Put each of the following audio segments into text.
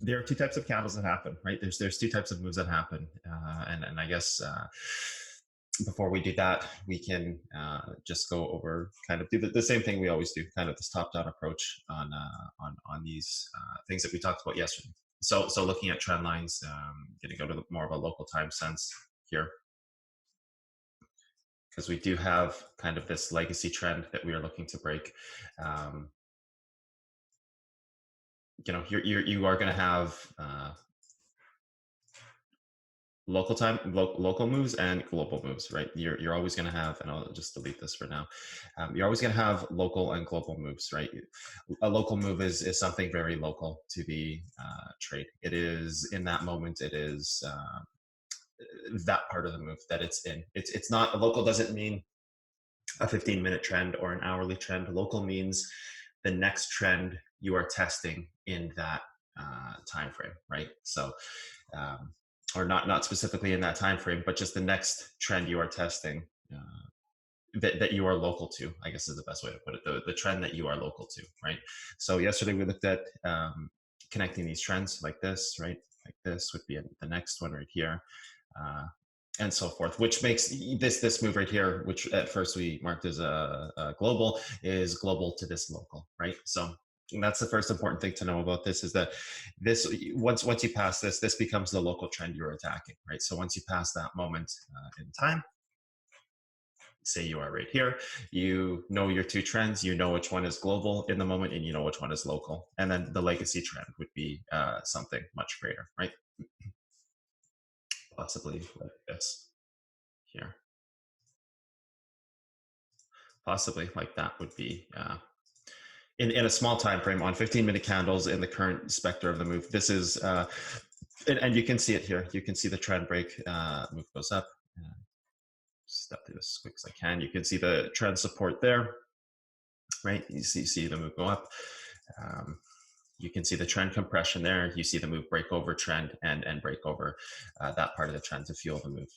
There are two types of candles that happen, right? There's two types of moves that happen, and I guess before we do that, we can just go over kind of do the same thing we always do, kind of this top-down approach on these things that we talked about yesterday. So looking at trend lines, going to go to more of a local time sense here, because we do have kind of this legacy trend that we are looking to break. You are going to have local moves and global moves, right? You're always going to have, and I'll just delete this for now. You're always going to have local and global moves, right? A local move is something very local to the trade. It is in that moment. It is that part of the move that it's in. It's not a local. Doesn't mean a 15-minute trend or an hourly trend. Local means the next trend you are testing in that time frame, right? So or not specifically in that time frame, but just the next trend you are testing that you are local to, I guess is the best way to put it, the trend that you are local to, right? So yesterday we looked at connecting these trends like this, right? Like this would be the next one right here, and so forth, which makes this move right here, which at first we marked as a global, is global to this local, right? So and that's the first important thing to know about this, is that this once you pass this becomes the local trend you're attacking, right? So once you pass that moment in time, say you are right here, you know your two trends, you know which one is global in the moment, and you know which one is local. And then the legacy trend would be something much greater, right? Possibly like this here. Possibly like that would be in a small time frame on 15-minute candles in the current specter of the move. This is and you can see it here. You can see the trend break. Move goes up. Step through this as quick as I can. You can see the trend support there, right? You see the move go up. You can see the trend compression there. You see the move break over trend and break over that part of the trend to fuel the move.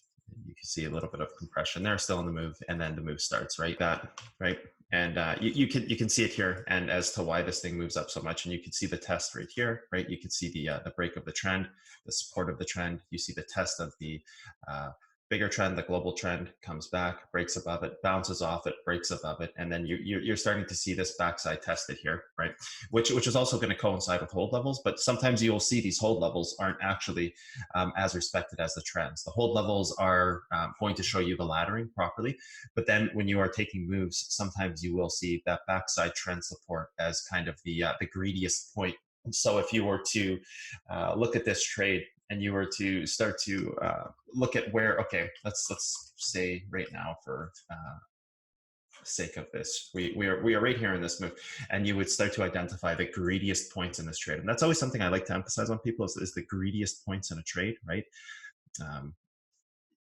You can see a little bit of compression there still in the move, and then the move starts, right? Right? And you can see it here, and as to why this thing moves up so much. And you can see the test right here, right? You can see the break of the trend, the support of the trend. You see the test of the bigger trend, the global trend, comes back, breaks above it, bounces off it, breaks above it, and then you're starting to see this backside tested here, right? Which is also going to coincide with hold levels, but sometimes you'll see these hold levels aren't actually as respected as the trends. The hold levels are going to show you the laddering properly, but then when you are taking moves, sometimes you will see that backside trend support as kind of the greediest point. So if you were to look at this trade and you were to start to look at where, okay, let's say right now for sake of this, we are right here in this move, and you would start to identify the greediest points in this trade. And that's always something I like to emphasize on people is the greediest points in a trade, right?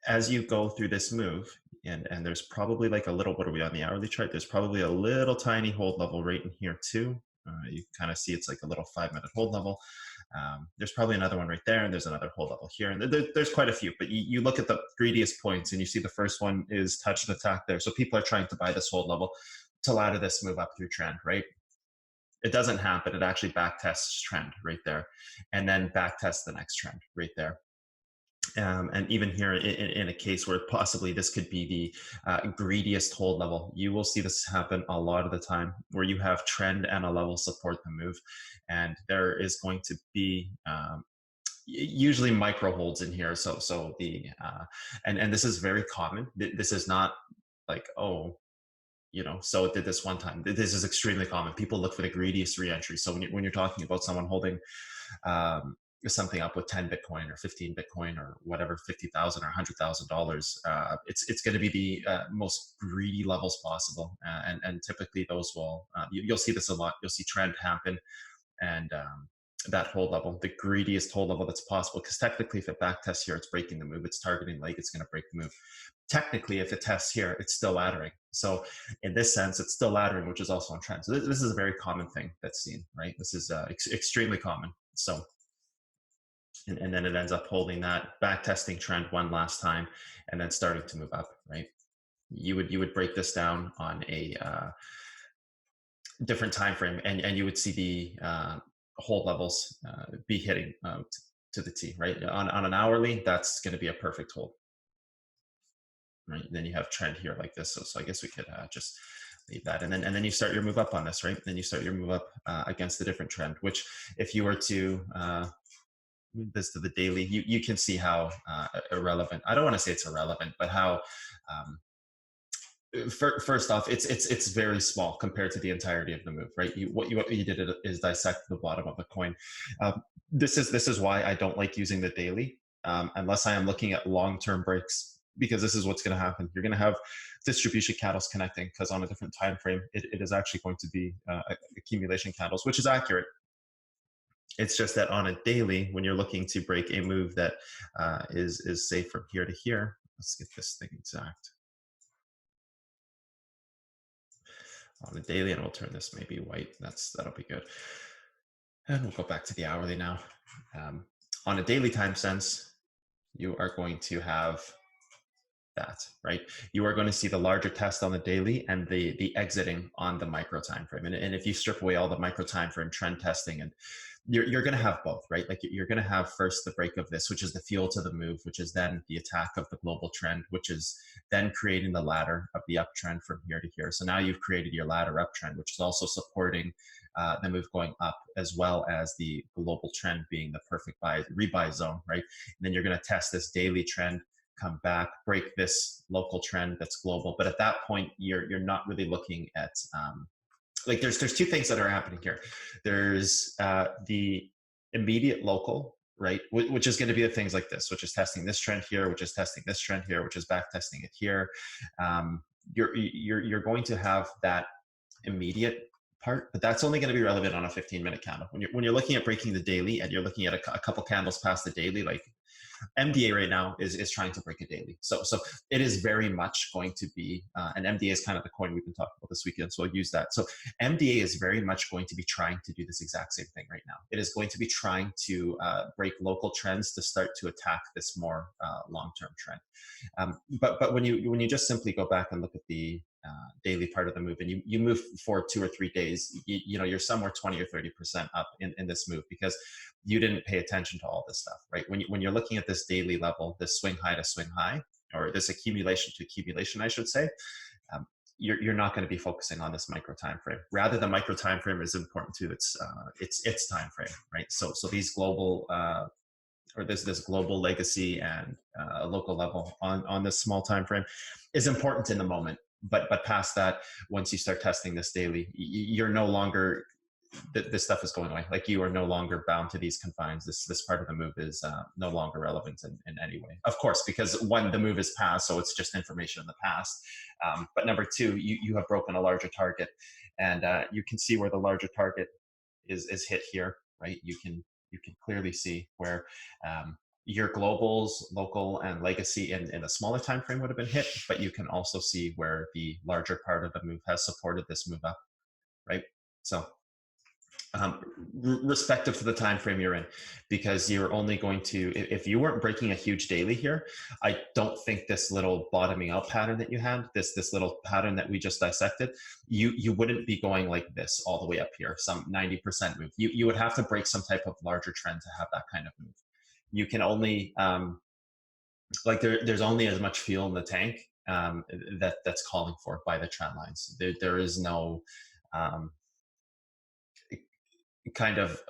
As you go through this move, and there's probably like a little, what are we on the hourly chart? There's probably a little tiny hold level right in here too. You kind of see it's like a little 5-minute hold level. There's probably another one right there, and there's another hold level here, and there's quite a few. But you look at the greediest points, and you see the first one is touch and attack there. So people are trying to buy this hold level to ladder this move up through trend, right? It doesn't happen. It actually back tests trend right there, and then back tests the next trend right there. And even here in a case where possibly this could be the greediest hold level, you will see this happen a lot of the time where you have trend and a level support the move. And there is going to be usually micro holds in here. So the, and this is very common. This is not like, oh, so it did this one time. This is extremely common. People look for the greediest reentry. So when you're talking about someone holding, something up with 10 Bitcoin or 15 Bitcoin or whatever, 50,000 or $100,000, it's going to be the most greedy levels possible. And typically those will, you'll see this a lot. You'll see trend happen, and that hold level, the greediest hold level that's possible. Because technically if it back tests here, it's breaking the move. It's targeting leg, it's going to break the move. Technically, if it tests here, it's still laddering. So in this sense, it's still laddering, which is also on trend. So this is a very common thing that's seen, right? This is extremely common. So and then it ends up holding that back testing trend one last time, and then starting to move up, right? You would break this down on a different time frame, and you would see the hold levels be hitting to the T, right? On an hourly, that's going to be a perfect hold, right? And then you have trend here like this. So I guess we could just leave that. And then you start your move up on this, right? Then you start your move up against a different trend, which if you were to move this to the daily, you can see how irrelevant, I don't want to say it's irrelevant, but how first off, it's very small compared to the entirety of the move, right? What you did is dissect the bottom of the coin. This is why I don't like using the daily unless I am looking at long-term breaks, because this is what's going to happen. You're going to have distribution candles connecting because on a different time frame, it is actually going to be accumulation candles, which is accurate. It's just that on a daily, when you're looking to break a move that is say from here to here, let's get this thing exact. On the daily, and we'll turn this maybe white. That'll be good. And we'll go back to the hourly now. On a daily time sense, you are going to have that, right? You are going to see the larger test on the daily and the exiting on the micro time frame. And if you strip away all the micro time frame trend testing, and you're going to have both, right? Like you're going to have first the break of this, which is the fuel to the move, which is then the attack of the global trend, which is then creating the ladder of the uptrend from here to here. So now you've created your ladder uptrend, which is also supporting the move going up, as well as the global trend being the perfect rebuy zone, right? And then you're going to test this daily trend, come back, break this local trend that's global. But at that point, you're not really looking at like there's two things that are happening here. There's the immediate local, right, which is going to be the things like this, which is testing this trend here, which is testing this trend here, which is back testing it here. You're going to have that immediate part, but that's only going to be relevant on a 15-minute candle. When you're looking at breaking the daily and you're looking at a couple candles past the daily, like MDA right now is trying to break a daily. So it is very much going to be, and MDA is kind of the coin we've been talking about this weekend, so I'll use that. So MDA is very much going to be trying to do this exact same thing right now. It is going to be trying to break local trends to start to attack this more long-term trend. But when you just simply go back and look at the daily part of the move, and you move for 2 or 3 days, you're somewhere 20 or 30% up in this move, because you didn't pay attention to all this stuff, right? When you're looking at this daily level, this swing high to swing high, or this accumulation to accumulation, I should say, you're not going to be focusing on this micro time frame. Rather, the micro time frame is important to its time frame, right? So these global or this global legacy and local level on this small time frame is important in the moment. But past that, once you start testing this daily, you're no longer, this stuff is going away. Like you are no longer bound to these confines. This part of the move is no longer relevant in any way. Of course, because one, the move is past, so it's just information in the past. But number two, you have broken a larger target, and you can see where the larger target is hit here, right? You can clearly see where your globals, local, and legacy in a smaller time frame would have been hit, but you can also see where the larger part of the move has supported this move up, right? So respective to the time frame you're in, because you're only going to, if you weren't breaking a huge daily here, I don't think this little bottoming out pattern that you had, this little pattern that we just dissected, you wouldn't be going like this all the way up here, some 90% move. You would have to break some type of larger trend to have that kind of move. You can only like there's only as much fuel in the tank that's calling for by the trend lines. There is no kind of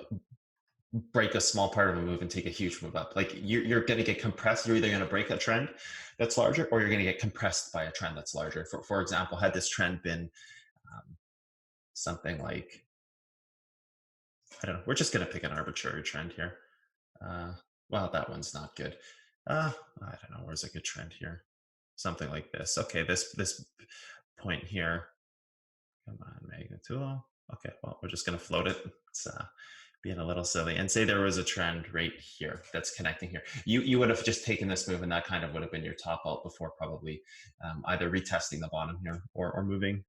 break a small part of a move and take a huge move up. Like you're going to get compressed. You're either going to break a trend that's larger, or you're going to get compressed by a trend that's larger. For example, had this trend been something like, I don't know, we're just going to pick an arbitrary trend here. Well, that one's not good. I don't know, where's a good trend here? Something like this. Okay, this point here. Come on, Magnitude. Okay, well, we're just going to float it. It's being a little silly, and say there was a trend right here that's connecting here. You would have just taken this move, and that kind of would have been your top out before probably either retesting the bottom here or moving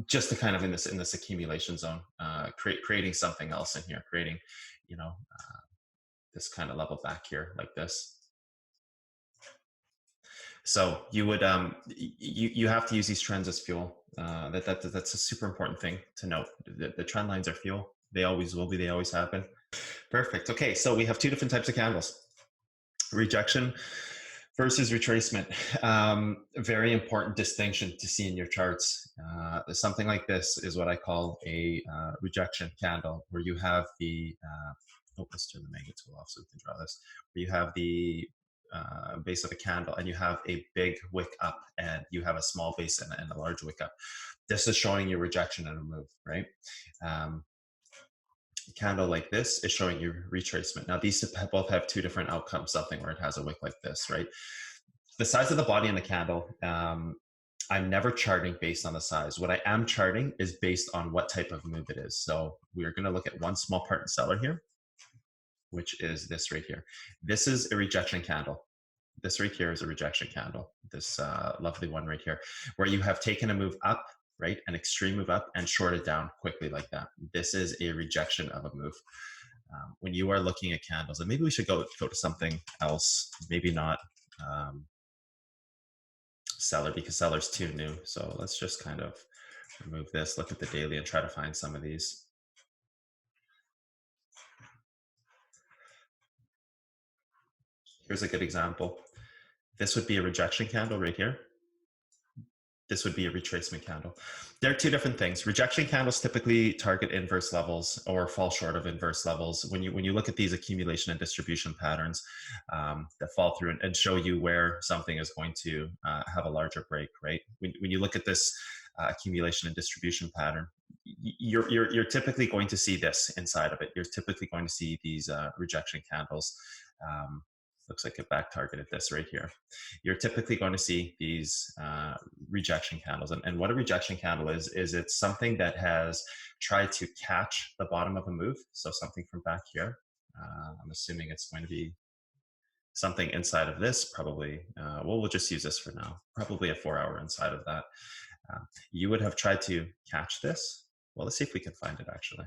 just to kind of in this accumulation zone, creating something else in here, creating this kind of level back here like this. So you would you have to use these trends as fuel. That's a super important thing to note. The trend lines are fuel. They always will be. They always have been. Perfect. Okay, so we have two different types of candles. Rejection versus retracement. Very important distinction to see in your charts. Something like this is what I call a rejection candle, where you have the, let's turn the magnet tool off so we can draw this, where you have the base of a candle and you have a big wick up and you have a small base and a large wick up. This is showing you rejection and a move, right? Candle like this is showing you retracement. Now these both have two different outcomes, something where it has a wick like this, right? The size of the body in the candle, I'm never charting based on the size. What I am charting is based on what type of move it is. So we're going to look at one small part in seller here, which is this right here. This is a rejection candle. This right here is a rejection candle. This lovely one right here, where you have taken a move up, right? An extreme move up and shorted down quickly like that. This is a rejection of a move. When you are looking at candles, and maybe we should go to something else, maybe not seller, because seller's too new. So let's just kind of remove this, look at the daily and try to find some of these. Here's a good example. This would be a rejection candle right here. This would be a retracement candle. They're two different things. Rejection candles typically target inverse levels or fall short of inverse levels. When you look at these accumulation and distribution patterns that fall through and show you where something is going to have a larger break, right? When you look at this accumulation and distribution pattern, you're typically going to see this inside of it. You're typically going to see these rejection candles. Looks like a back targeted this right here. You're typically going to see these rejection candles. And what a rejection candle is it's something that has tried to catch the bottom of a move. So something from back here. I'm assuming it's going to be something inside of this, probably. We'll just use this for now. Probably a 4-hour inside of that. You would have tried to catch this. Well, let's see if we can find it actually.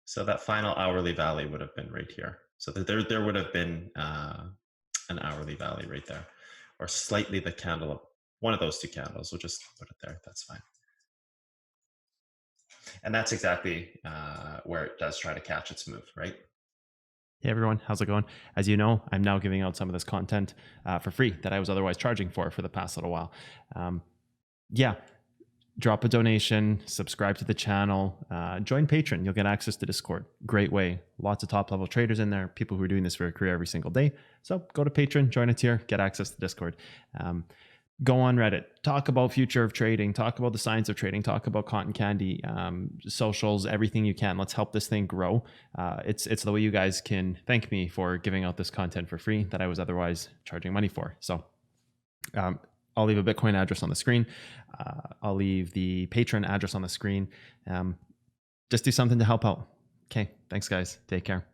So that final hourly valley would have been right here. So there would have been an hourly valley right there, or slightly the candle of one of those two candles. We'll just put it there. That's fine. And that's exactly where it does try to catch its move, right? Hey everyone, how's it going? As you know, I'm now giving out some of this content for free that I was otherwise charging for the past little while. Yeah, drop a donation, subscribe to the channel, join Patreon. You'll get access to Discord. Great way. Lots of top level traders in there, people who are doing this for a career every single day. So go to Patreon, join a tier, get access to Discord. Go on Reddit, talk about future of trading, talk about the science of trading, talk about cotton candy, socials, everything you can. Let's help this thing grow. It's the way you guys can thank me for giving out this content for free that I was otherwise charging money for. So I'll leave a Bitcoin address on the screen. I'll leave the Patreon address on the screen. Just do something to help out. Okay, thanks guys. Take care.